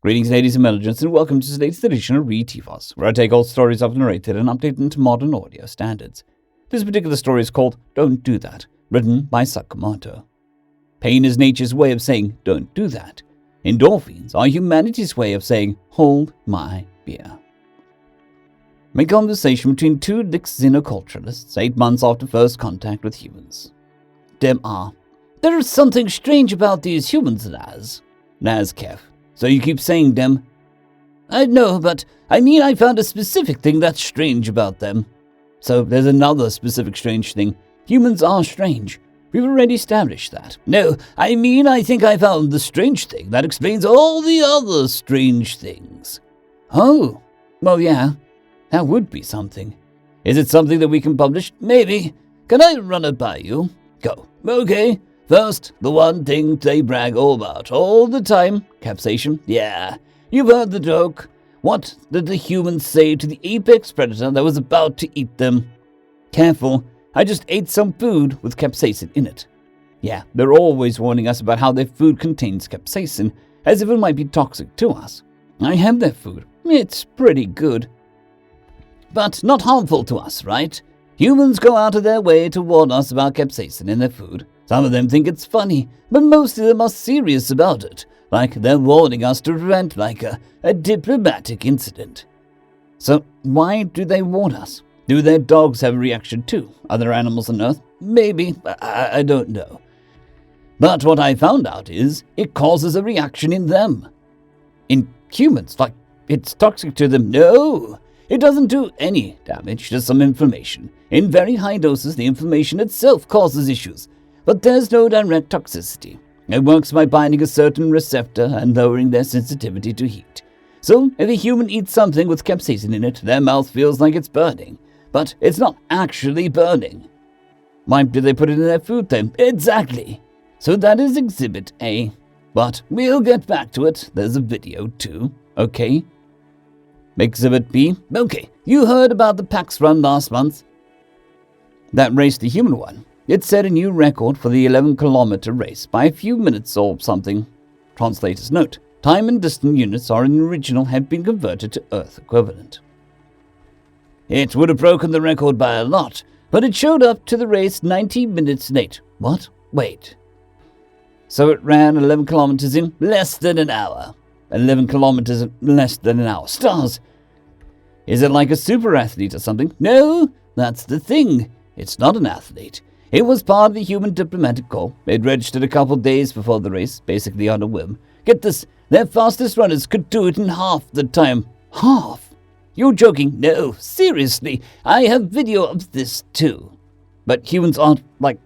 Greetings, ladies and legends, and welcome to today's edition of Re-TFOS, where I take old stories I've narrated and update them to modern audio standards. This particular story is called Don't Do That, written by Sacamato. Pain is nature's way of saying, don't do that. Endorphins are humanity's way of saying, hold my beer. A conversation between two xenoculturalists 8 months after first contact with humans. Dem R. There is something strange about these humans, Naz. Naz Kef. So you keep saying them. I know, but I found a specific thing that's strange about them. So there's another specific strange thing. Humans are strange. We've already established that. No, I think I found the strange thing that explains all the other strange things. Oh, well, yeah, that would be something. Is it something that we can publish? Maybe. Can I run it by you? Go. Okay. First, the one thing they brag all about, all the time, capsaicin. Yeah, you've heard the joke. What did the humans say to the apex predator that was about to eat them? Careful, I just ate some food with capsaicin in it. Yeah, they're always warning us about how their food contains capsaicin, as if it might be toxic to us. I have their food. It's pretty good. But not harmful to us, right? Humans go out of their way to warn us about capsaicin in their food. Some of them think it's funny, but most of them are serious about it, like they're warning us to prevent a diplomatic incident. So why do they warn us? Do their dogs have a reaction too? Other animals on Earth? Maybe, I don't know. But what I found out is it causes a reaction in them. In humans, like it's toxic to them. No, it doesn't do any damage, just some inflammation. In very high doses, the inflammation itself causes issues. But there's no direct toxicity. It works by binding a certain receptor and lowering their sensitivity to heat. So, if a human eats something with capsaicin in it, their mouth feels like it's burning. But it's not actually burning. Why do they put it in their food then? Exactly. So that is Exhibit A. But we'll get back to it. There's a video too, okay? Exhibit B. Okay, you heard about the PAX run last month? That race, the human one. It set a new record for the 11-kilometer race by a few minutes or something. Translator's note. Time and distance units are in the original had been converted to Earth equivalent. It would have broken the record by a lot, but it showed up to the race 90 minutes late. What? Wait. So it ran 11 kilometers in less than an hour. 11 kilometers in less than an hour. Stars! Is it like a super athlete or something? No, that's the thing. It's not an athlete. It was part of the human diplomatic corps. It registered a couple days before the race, basically on a whim. Get this, their fastest runners could do it in half the time. Half? You're joking? No, seriously, I have video of this too. But humans aren't,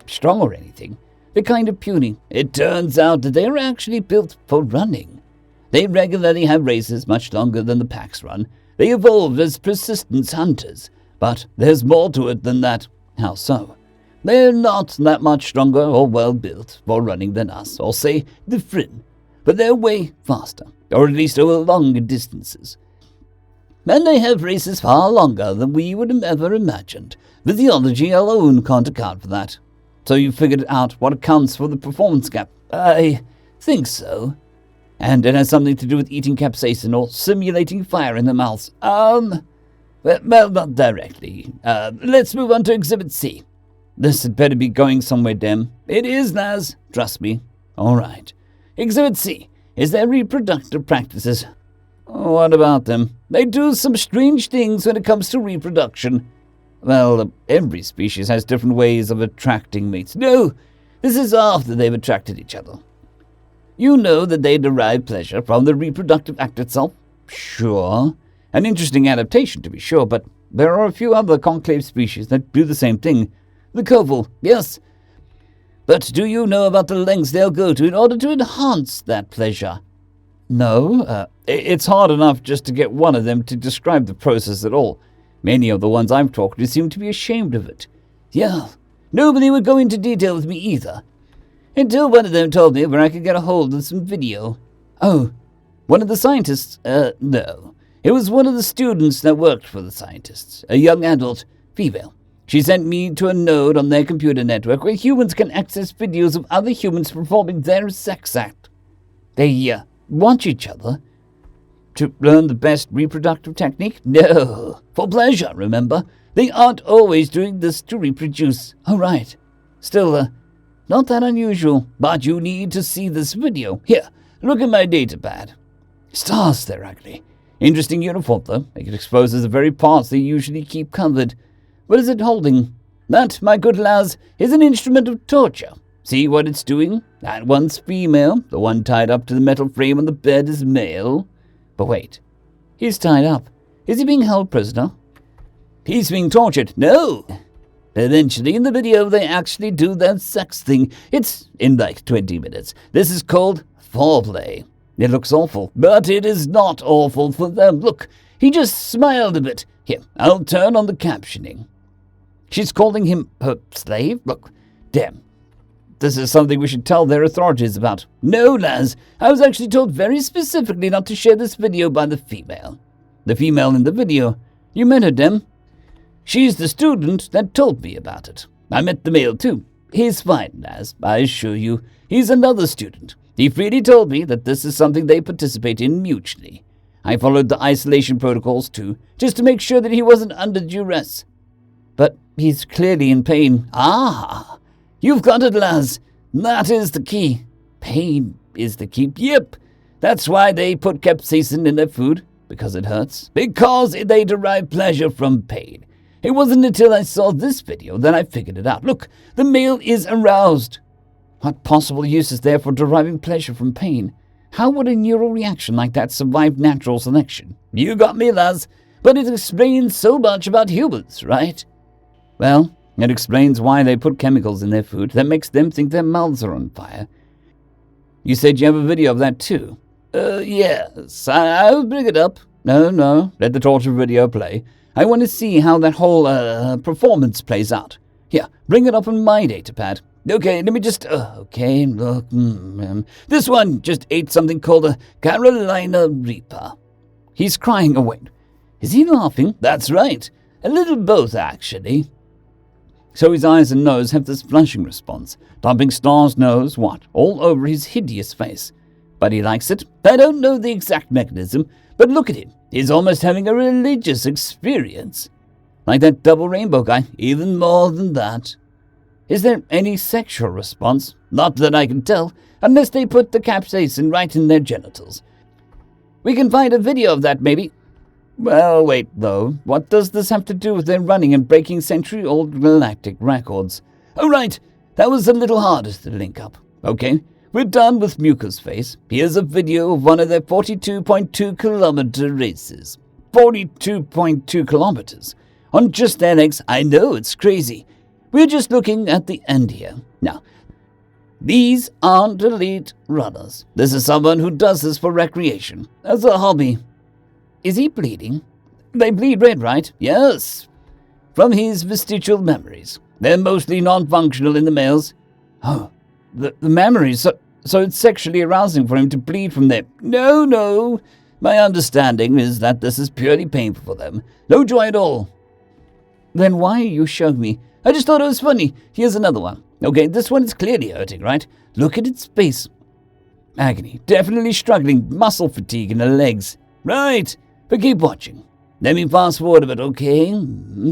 strong or anything. They're kind of puny. It turns out that they are actually built for running. They regularly have races much longer than the PAX run. They evolved as persistence hunters. But there's more to it than that. How so? They're not that much stronger or well-built for running than us, or say, the Frin, but they're way faster, or at least over longer distances. And they have races far longer than we would have ever imagined. Physiology alone can't account for that. So you figured out what accounts for the performance gap? I think so. And it has something to do with eating capsaicin or simulating fire in their mouths. Well, not directly. Let's move on to Exhibit C. This had better be going somewhere, Dem. It is, Naz. Trust me. All right. Exhibit C is their reproductive practices. What about them? They do some strange things when it comes to reproduction. Well, every species has different ways of attracting mates. No, this is after they've attracted each other. You know that they derive pleasure from the reproductive act itself? Sure. An interesting adaptation, to be sure, but there are a few other conclave species that do the same thing. The Koval, yes. But do you know about the lengths they'll go to in order to enhance that pleasure? No, it's hard enough just to get one of them to describe the process at all. Many of the ones I've talked to seem to be ashamed of it. Yeah, nobody would go into detail with me either. Until one of them told me where I could get a hold of some video. Oh, one of the scientists? No. It was one of the students that worked for the scientists, a young adult, female. She sent me to a node on their computer network where humans can access videos of other humans performing their sex act. They watch each other? To learn the best reproductive technique? No. For pleasure, remember? They aren't always doing this to reproduce. Oh, right. Still, not that unusual, but you need to see this video. Here, look at my datapad. Stars, they're ugly. Interesting uniform, though. It exposes the very parts they usually keep covered. What is it holding? That, my good lads, is an instrument of torture. See what it's doing? That one's female. The one tied up to the metal frame on the bed is male. But wait, he's tied up. Is he being held prisoner? He's being tortured. No! Eventually, in the video, they actually do that sex thing. It's in like 20 minutes. This is called foreplay. It looks awful, but it is not awful for them. Look, he just smiled a bit. Here, I'll turn on the captioning. She's calling him her slave? Look, damn. This is something we should tell their authorities about. No, Laz, I was actually told very specifically not to share this video by the female. The female in the video. You met her, Dem? She's the student that told me about it. I met the male, too. He's fine, Laz, I assure you. He's another student. He freely told me that this is something they participate in mutually. I followed the isolation protocols, too, just to make sure that he wasn't under duress. But he's clearly in pain. Ah! You've got it, Laz. That is the key. Pain is the key. Yep. That's why they put capsaicin in their food. Because it hurts. Because they derive pleasure from pain. It wasn't until I saw this video that I figured it out. Look, the male is aroused. What possible use is there for deriving pleasure from pain? How would a neural reaction like that survive natural selection? You got me, Laz. But it explains so much about humans, right? Well, it explains why they put chemicals in their food that makes them think their mouths are on fire. You said you have a video of that too? Yes, I'll bring it up. No, let the torture video play. I want to see how that whole, performance plays out. Here, bring it up on my datapad. Okay, let me just, okay, look, this one just ate something called a Carolina Reaper. He's crying away. Is he laughing? That's right. A little both, actually. So his eyes and nose have this flushing response, dumping Star's nose, all over his hideous face. But he likes it. I don't know the exact mechanism, but look at him. He's almost having a religious experience. Like that double rainbow guy, even more than that. Is there any sexual response? Not that I can tell, unless they put the capsaicin right in their genitals. We can find a video of that, maybe. Well, wait, though. What does this have to do with their running and breaking century-old galactic records? Oh, right. That was a little harder to link up. Okay, we're done with Muka's face. Here's a video of one of their 42.2-kilometer races. 42.2 kilometers. On just their legs. I know, it's crazy. We're just looking at the end here. Now, these aren't elite runners. This is someone who does this for recreation, as a hobby. Is he bleeding? They bleed red, right? Yes. From his vestigial memories. They're mostly non-functional in the males. Oh, the memories. So it's sexually arousing for him to bleed from them. No. My understanding is that this is purely painful for them. No joy at all. Then why are you showing me? I just thought it was funny. Here's another one. Okay, this one is clearly hurting, right? Look at its face. Agony. Definitely struggling. Muscle fatigue in the legs. Right. But keep watching. Let me fast forward a bit, okay?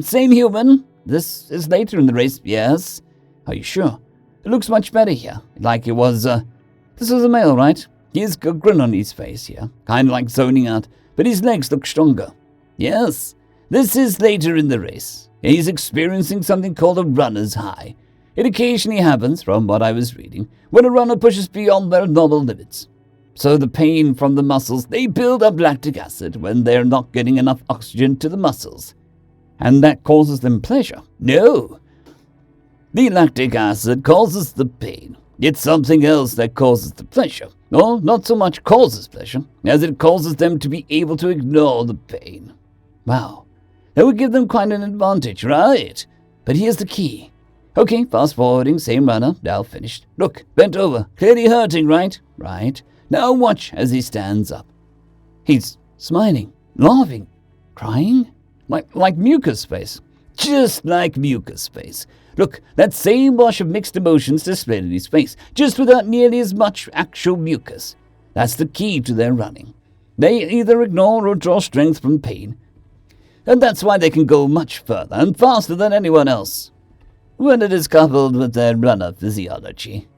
Same human. This is later in the race, yes. Are you sure? It looks much better here. Like it was, this was a male, right? He has a grin on his face here. Kind of like zoning out. But his legs look stronger. Yes. This is later in the race. He's experiencing something called a runner's high. It occasionally happens, from what I was reading, when a runner pushes beyond their normal limits. So the pain from the muscles, they build up lactic acid when they're not getting enough oxygen to the muscles. And that causes them pleasure. No. The lactic acid causes the pain. It's something else that causes the pleasure. Or not so much causes pleasure, as it causes them to be able to ignore the pain. Wow. That would give them quite an advantage, right? But here's the key. Okay, fast forwarding, same runner, now finished. Look, bent over, clearly hurting, right? Right. Now watch as he stands up. He's smiling, laughing, crying, like Muka's face. Just like Muka's face. Look, that same wash of mixed emotions displayed in his face, just without nearly as much actual mucus. That's the key to their running. They either ignore or draw strength from pain, and that's why they can go much further and faster than anyone else, when it is coupled with their runner physiology.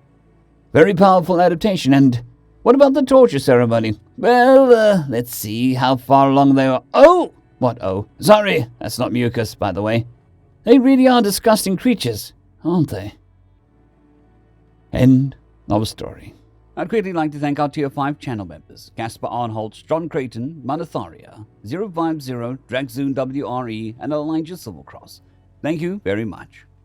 Very powerful adaptation. And what about the torture ceremony? Well, let's see how far along they are. Oh! What oh? Sorry, that's not mucus, by the way. They really are disgusting creatures, aren't they? End of story. I'd quickly like to thank our Tier 5 channel members, Caspar Arnholtz, John Creighton, Manatharia, 050, Dragzoon WRE, and Elijah Silvercross. Thank you very much.